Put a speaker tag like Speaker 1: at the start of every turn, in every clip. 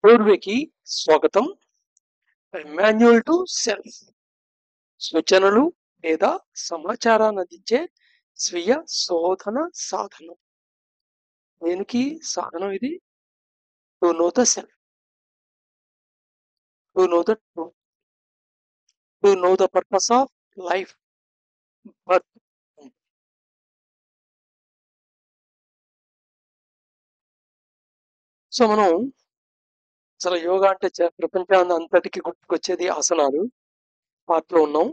Speaker 1: పూర్వీకి స్వాగతం. Manual to self సూచనలు లేదా సమాచారాన్ని అందించే స్వీయ శోధన సాధనం. దేనికి సాధనం ఇది? To know the self, to know the truth, to know the purpose of life, birth. So మనం అసలు యోగా అంటే ప్రపంచాన్ని అంతటికి గుర్తుకొచ్చేది ఆసనాలు. పార్ట్ లో ఉన్నాం.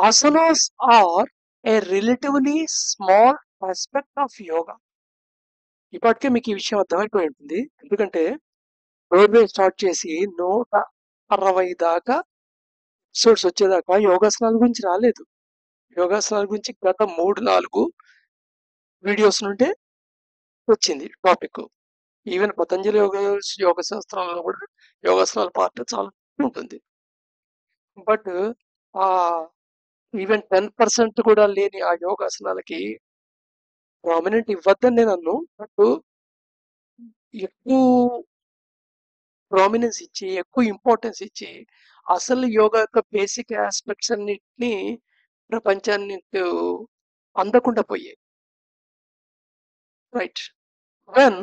Speaker 1: Asanas are a relatively small aspect of yoga. ఇప్పటికే మీకు ఈ విషయం అర్థమైపోయి ఉంటుంది. ఎందుకంటే రోడ్ స్టార్ట్ చేసి 160 దాకా ఎపిసోడ్స్ వచ్చేదాకా యోగాసనాల గురించి రాలేదు. యోగాసనాల గురించి గత 3-4 వీడియోస్ నుండే వచ్చింది టాపిక్. ఈవెన్ పతంజలి యోగ శాస్త్రాలలో కూడా యోగాసనాల పార్ట్ చాలా ఉంటుంది. బట్ ఆ ఈవెన్ 10% కూడా లేని ఆ యోగాసనాలకి ప్రామినెంట్ ఇవ్వద్దని నేను అన్ను. బట్ ఎక్కువ ప్రామినెన్స్ ఇచ్చి, ఎక్కువ ఇంపార్టెన్స్ ఇచ్చి, అసలు యోగా యొక్క బేసిక్ ఆస్పెక్ట్స్ అన్నిటిని ప్రపంచానికి అందకుండా పోయాయి. Right. When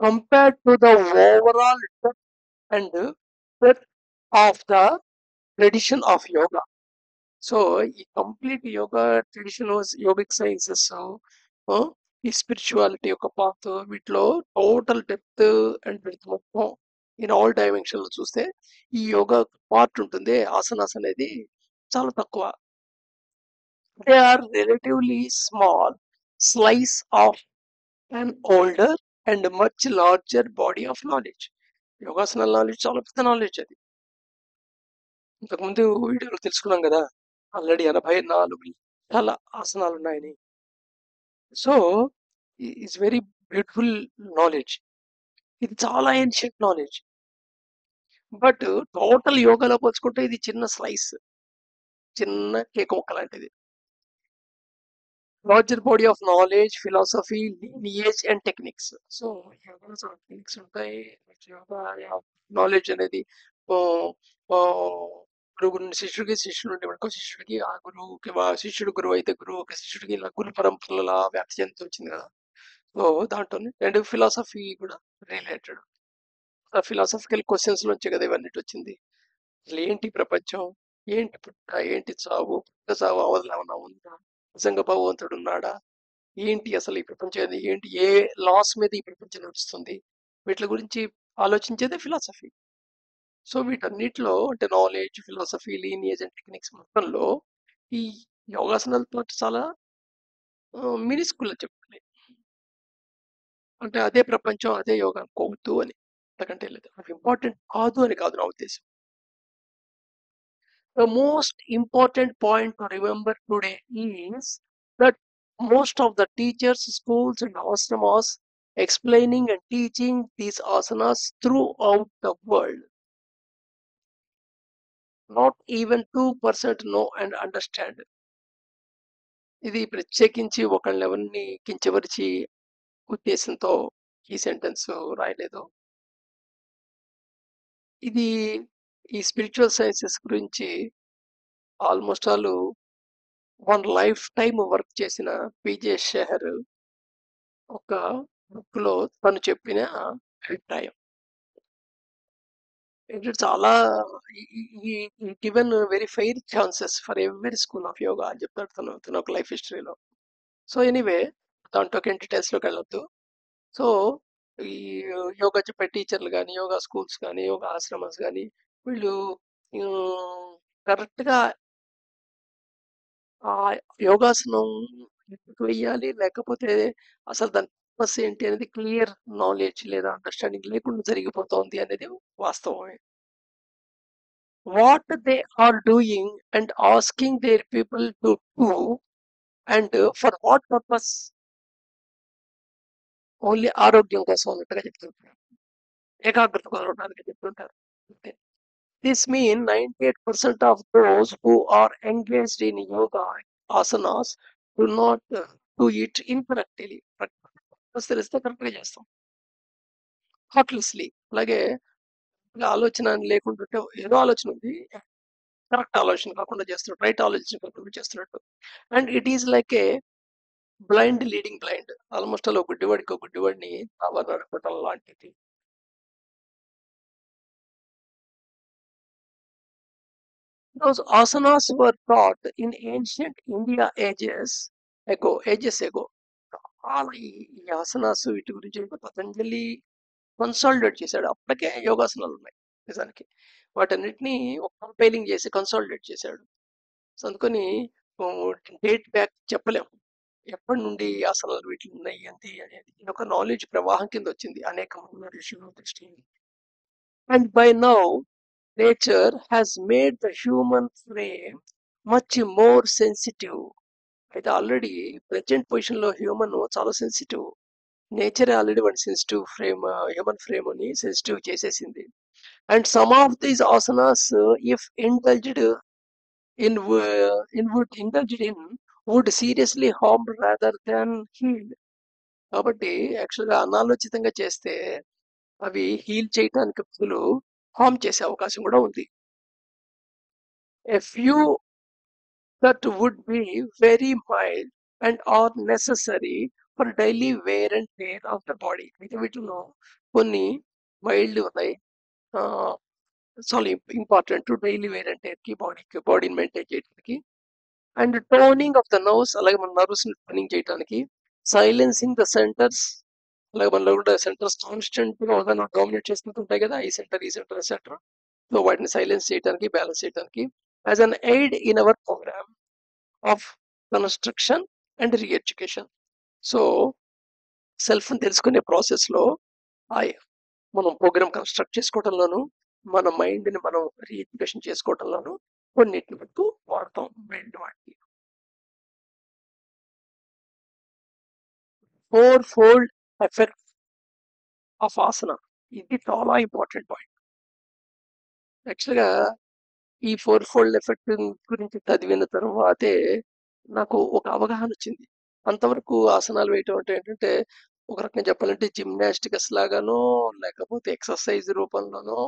Speaker 1: compared to the overall depth and breadth of the tradition of yoga. So ఈ complete yoga tradition, yogic sciences, ఈ స్పిరిచువాలిటీ యొక్క పాత్, వీటిలో టోటల్ డెప్త్ అండ్ బ్రెడ్త్ మొత్తం ఇన్ ఆల్ డైమెన్షన్ లో చూస్తే ఈ యోగా పార్ట్ ఉంటుంది, ఆసనాస్ అనేది చాలా తక్కువ. They are relatively small slice of an older and much larger body of knowledge. యోగాసనాల నాలెడ్జ్ చాలా పెద్ద నాలెడ్జ్ అది. ఇంతకుముందు వీడియోలో తెలుసుకున్నాం కదా, ఆల్రెడీ 84 చాలా ఆసనాలు ఉన్నాయని. So is very beautiful knowledge. ఇది చాలా ఏన్షియంట్ నాలెడ్జ్. బట్ టోటల్ యోగాలో పోల్చుకుంటే ఇది చిన్న స్లైస్, చిన్న కేక్ ముక్క లాంటిది. Larger body of knowledge, philosophy, lineage and techniques. So యోగాలో చాలా టెక్నిక్స్ ఉంటాయి. యోగా నాలెడ్జ్ అనేది గురువు నుండి శిష్యుడికి, శిష్యుడు నుండి మరొక శిష్యుడికి, ఆ గురువుకి శిష్యుడు గురువు అయితే గురువుకి శిష్యుడికి ఇలా గురు పరంపరల వ్యాప్తి చెందుతూ వచ్చింది కదా. సో దాంట్లోనే అండ్ ఫిలాసఫీ కూడా రిలేటెడ్. ఫిలాసఫికల్ క్వశ్చన్స్ నుంచి కదా ఇవన్నీ వచ్చింది. అసలు ఏంటి ప్రపంచం, ఏంటి పుట్ట, ఏంటి చావు, పుట్ట చావు అవధులు ఏమన్నా ఉందా, నిజంగా భగవంతుడు ఉన్నాడా, ఏంటి అసలు ఈ ప్రపంచం, ఏంటి ఏ లాస్ మీద ఈ ప్రపంచం నడుస్తుంది, వీటి గురించి ఆలోచించేదే ఫిలాసఫీ. సో వీటన్నిటిలో అంటే knowledge, philosophy, lineage and techniques మొత్తంలో ఈ యోగాసనాల పార్ట్ చాలా మినిస్కుల్ అని చెప్పాలి. అంటే అదే ప్రపంచం, అదే యోగా అనుకోవద్దు అని, అంతకంటే లేదు. అది ఇంపార్టెంట్ కాదు అని కాదు నా ఉద్దేశం. The most important point to remember today is that most of the teachers, schools and ashramas explaining and teaching these asanas throughout the world. Not even 2% know and understand. ఇది ప్రత్యేకించి ఒకళ్ళెవరిని కించపరిచి ఉద్దేశంతో ఈ సెంటెన్స్ రాయలేదు. ఇది ఈ స్పిరిచువల్ సైన్సెస్ గురించి almost all 1 life time work చేసిన PJ షెహర్ ఒక బుక్ లో తను చెప్పిన అభిప్రాయం. చాలా given very fair chances for every school of yoga అని చెప్తాడు తను ఒక లైఫ్ హిస్టరీలో. సో ఎనీవే దాంట్లోకి డీటెయిల్స్ లోకి వెళ్ళొద్దు. సో ఈ యోగా చెప్పే టీచర్లు కానీ, యోగా స్కూల్స్ కానీ, యోగా ఆశ్రమాస్ కానీ, వీళ్ళు కరెక్ట్ గా ఆ యోగాసనం ఎందుకు వేయాలి, లేకపోతే అసలు దాని పర్పస్ ఏంటి అనేది క్లియర్ నాలెడ్జ్ లేదా అండర్స్టాండింగ్ లేకుండా జరిగిపోతుంది అనేది వాస్తవమే. What they are doing and asking their people to do and for what purpose, only ఆరోగ్యం కోసం అన్నట్టుగా చెప్తుంటారు, ఏకాగ్రత కొనడానికి చెప్తుంటారు. This means 98% of those who are engaged in yoga asanas do not do it incorrectly. తెలిస్తే కరెక్ట్గా చేస్తాం. థాట్లెస్లీ. అలాగే ఆలోచన లేకుంటుంటే ఏదో ఆలోచన ఉంది. కరెక్ట్ ఆలోచన కాకుండా చేస్తున్నట్టు, రైట్ ఆలోచన కాకుండా చేస్తున్నట్టు. And it is like A blind leading blind. Almost అలా గుడ్డివాడికి ఒక గుడ్డివాడిని తావ నడపటం లాంటిది. Those asanas were taught in ancient India ages ago. చాలా ఈ ఆసనాస్ వీటి గురించి అయితే పతంజలి కన్సాలిడేట్ చేశాడు. అప్పటికే యోగాసనాలు ఉన్నాయి నిజానికి. వాటన్నిటిని ఒక కంపైలింగ్ చేసి కన్సాలిడేట్ చేశాడు. సో అందుకని డేట్ బ్యాక్ చెప్పలేము. ఎప్పటి నుండి ఈ ఆసనాలు వీటిలో ఉన్నాయి ఏంటి అనేది. ఇది ఒక నాలెడ్జ్ ప్రవాహం కింద వచ్చింది అనేక మంది ఋషుల దృష్టి. And by now nature has made the human frame much more sensitive. అయితే ఆల్రెడీ ప్రెసెంట్ పొజిషన్ లో హ్యూమన్ చాలా sensitive. Nature already one sensitive frame, human frame ని సెన్సిటివ్ చేసేసింది. And some of these asanas if indulged would seriously harm rather than heal. కాబట్టి actual గా అనాలోచితంగా చేస్తే అవి హీల్ చేయడానికి బదులు హార్మ్ చేసే అవకాశం కూడా ఉంది. A few that would be very mild and are necessary for daily wear and tear of the body. అయితే వీటిలో కొన్ని మైల్డ్ ఉన్నాయి, చాలా important daily wear and tear కి, బాడీని మెయింటైన్ చేయడానికి. And toning of the nerves, అలాగే మన నర్వ్స్ ని టోనింగ్ చేయడానికి. సైలెన్సింగ్ ద సెంటర్స్, అలాగే మనలో కూడా సెంటర్స్ కాన్స్టెంట్ గా డామినేట్ చేస్తుంటాయి కదా, ఈ సెంటర్ సెంటర్. సో వాటిని సైలెన్స్ చేయడానికి, బ్యాలెన్స్ చేయడానికి. As an aid in our program of construction and reeducation. So self తెలుసుకునే ప్రాసెస్ లో మనం ప్రోగ్రామ్ కన్స్ట్రక్ట్ చేసుకోవడంలోను, మన మైండ్ ని మనం రీఎడ్యుకేషన్ చేసుకోవడంలోను కొన్నిటి వరకు వాడతాం మైండ్ వాటికి. 4-fold ఎఫెక్ట్ ఆఫ్ ఆసన, ఇది చాలా ఇంపార్టెంట్ పాయింట్. యాక్చువల్గా ఈ 4-fold ఎఫెక్ట్ గురించి చదివిన తర్వాతే నాకు ఒక అవగాహన వచ్చింది. అంతవరకు ఆసనాలు వేయటం అంటే ఏంటంటే ఒక రకంగా చెప్పాలంటే జిమ్నాస్టిక్స్ లాగానో, లేకపోతే ఎక్సర్సైజ్ రూపంలోనో,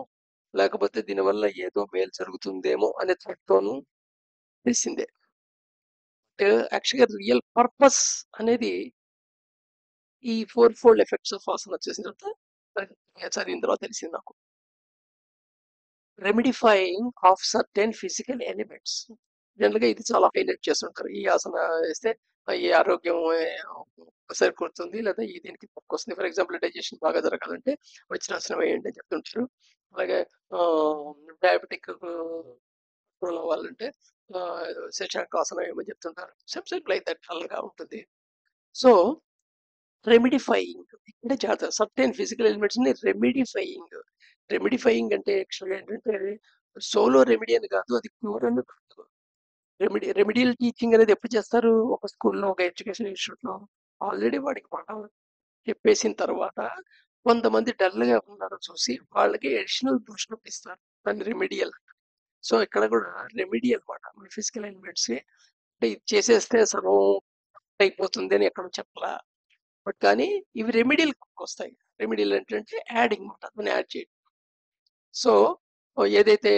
Speaker 1: లేకపోతే దీనివల్ల ఏదో మేలు జరుగుతుందేమో అనే థాట్తోనూ తెలిసిందే. యాక్చువల్గా రియల్ పర్పస్ అనేది ఈ 4-fold ఎఫెక్ట్స్ ఆఫ్ ఆసన వచ్చేసిన తర్వాత చదివిన తర్వాత తెలిసింది నాకు. Remedying of certain physical elements, general గా ఇది చాలా హైలైట్ చేస్తుంటారు. ఈ ఆసన వేస్తే ఈ ఆరోగ్యం సరికొడుతుంది, లేదా ఈ దీనికి తక్కువ వస్తుంది. ఫర్ ఎగ్జాంపుల్ డైజెషన్ బాగా జరగాలంటే వజ్రాసనం వేయండి అని చెప్తుంటారు. అలాగే డయాబెటిక్ కంట్రోల్ అవ్వాలంటే శశాంకాసనం ఏమని చెప్తుంటారు. సబ్జెక్ట్ లైక్ దట్ అల్లగా ఉంటుంది. సో రెమిడిఫైయింగ్ అంటే జాగ్రత్త, సర్టెన్ ఫిజికల్ ఎలిమెంట్స్ ని రెమిడిఫైయింగ్ అంటే యాక్చువల్గా ఏంటంటే సోలో రెమెడీ అని కాదు, అది క్యూర్ అని కాదు. రెమిడియల్ టీచింగ్ అనేది ఎప్పుడు చేస్తారు? ఒక స్కూల్లో, ఒక ఎడ్యుకేషన్ ఇన్స్టిట్యూట్ లో ఆల్రెడీ వాడికి పాఠం చెప్పేసిన తర్వాత కొంతమంది డల్ గా ఉన్నారో చూసి వాళ్ళకి అడిషనల్ బూస్ట్ ఇస్తారు, దాన్ని రెమిడియల్. సో ఇక్కడ కూడా రెమిడియల్ మాట, ఫిజికల్ ఎలిమెంట్స్ అంటే ఇది చేసేస్తే సర్వం అయిపోతుంది అని ఎక్కడ చెప్పాలా. బట్ కానీ ఇవి రెమిడియల్ వస్తాయి. రెమిడియల్ ఏంటంటే యాడింగ్ మాట, దాన్ని యాడ్ చేయడం. సో ఏదైతే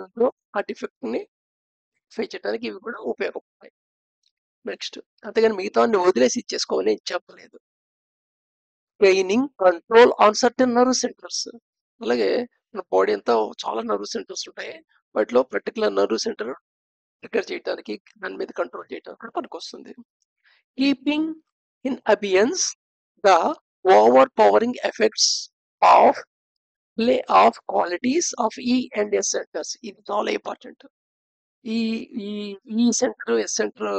Speaker 1: ఉందో ఆ డిఫెక్ట్ ని ఫేస్ చేయడానికి ఇవి కూడా ఉపయోగపడతాయి. నెక్స్ట్, అంతేగాని మిగతా వదిలేసి ఇచ్చేసుకోవాలని చెప్పలేదు. Training control on certain nerve centres, అలాగే మన బాడీ అంతా చాలా నర్వ్ సెంటర్స్ ఉంటాయి, వాటిలో పర్టికులర్ నర్వ్ సెంటర్ ట్రిగర్ చేయడానికి, దాని మీద కంట్రోల్ చేయడానికి కూడా పనికొస్తుంది. Keeping in abeyance the overpowering effects of play of qualities of ఈ అండ్ ఎస్ సెంటర్స్, ఇది చాలా ఇంపార్టెంట్. ఈ ఈ ఈ సెంటర్, ఎస్ సెంటర్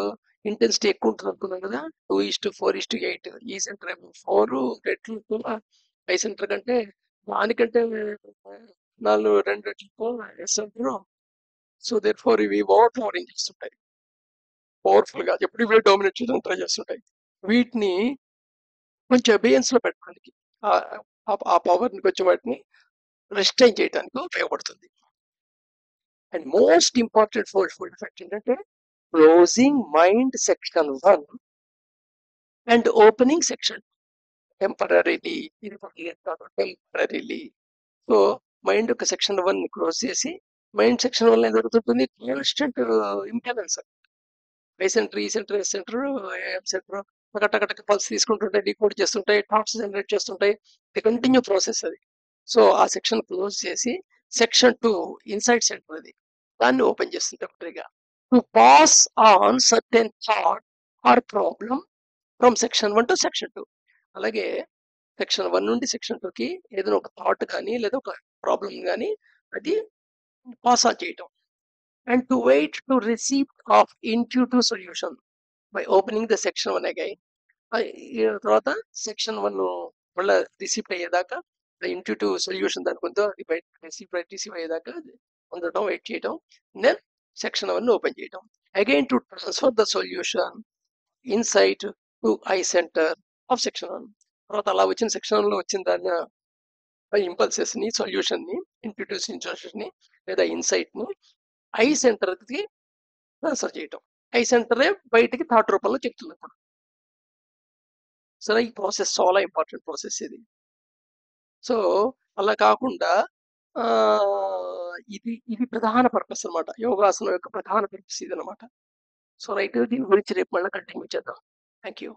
Speaker 1: ఇంటెన్సిటీ ఎక్కువ ఉంటుంది అనుకున్నాం కదా, 2:4:8. ఈ సెంటర్ 4 రెట్లు ఐ సెంటర్ కంటే, దానికంటే 2 రెట్లు S center. So there four ఇవి ఓవర్ పవరింగ్ చేస్తుంటాయి, పవర్ఫుల్ గా ఎప్పుడు ఇవే డామినేట్ చేయడానికి ట్రై చేస్తుంటాయి. వీటిని కొంచెం అబియన్స్ లో పెట్టడానికి, ఆ పవర్ ని కొంచెం వాటిని రెస్ట్రైన్ చేయడానికి ఉపయోగపడుతుంది. And most important fold effect ఏంటంటే closing mind section 1 and opening section. Temporarily, ఇది పర్మనెంట్ కాదు, టెంపరరీలీ. సో మైండ్ ఒక సెక్షన్ 1 ని క్లోజ్ చేసి, మైండ్ సెక్షన్ 1 లో ఏం జరుగుతుంటుంది, కాన్స్టెంట్ ఇంబ్యాలెన్స్. ఐ సెంటర్, ఈ సెంటర్, ఎస్ సెంటర్, ఎం సెంటర్ టక పల్స్ తీసుకుంటుంటాయి, డీకోడ్ చేస్తుంటాయి, థాట్స్ జనరేట్ చేస్తుంటాయి. ఇది కంటిన్యూ ప్రాసెస్ అది. సో ఆ సెక్షన్ క్లోజ్ చేసి సెక్షన్ 2 ఇన్సైడ్ సెంటర్ అది, దాన్ని ఓపెన్ చేస్తుంది టెంపరీగా, to pass on certain thought or problem from section 1 to section 2. అలాగే సెక్షన్ 1 నుండి సెక్షన్ 2 కి ఏదైనా ఒక థాట్ కానీ లేదా ఒక ప్రాబ్లం కానీ అది పాస్ ఆన్ చేయటం. And to wait to receive of intuitive solution by opening the section 1 again. తర్వాత సెక్షన్ 1 మళ్ళీ రిసీవ్ అయ్యేదాకా, ఇంట్యూటివ్ సొల్యూషన్ దానికి ఉందో అది బయట రిసీవ్ అయ్యేదాకా ఉండటం, వెయిట్ చేయటం. దెన్ సెక్షన్ 1 ఓపెన్ చేయటం again to transfer the solution insight to I centre of section 1. తర్వాత అలా వచ్చిన సెక్షన్ 1 లో వచ్చిన దాన్ని ఇంపల్సెస్ ని, సొల్యూషన్ ని, ఇంట్యూటివ్ సొల్యూషన్ ని లేదా ఇన్సైట్ ని ఐ సెంటర్ కి ట్రాన్స్ఫర్ చేయటం. ఐ సెంటరే బయటికి థాట్ రూపంలో చెప్తుంది. సరే, ఈ ప్రాసెస్ చాలా ఇంపార్టెంట్ ప్రాసెస్ ఇది. సో అలా కాకుండా ఇది ఇది ప్రధాన పర్పస్ అనమాట, యోగాసనం యొక్క ప్రధాన పర్పస్ ఇది అనమాట. సో రైట్, దీని గురించి రేపు మళ్ళీ కంటిన్యూ చేద్దాం. Thank you.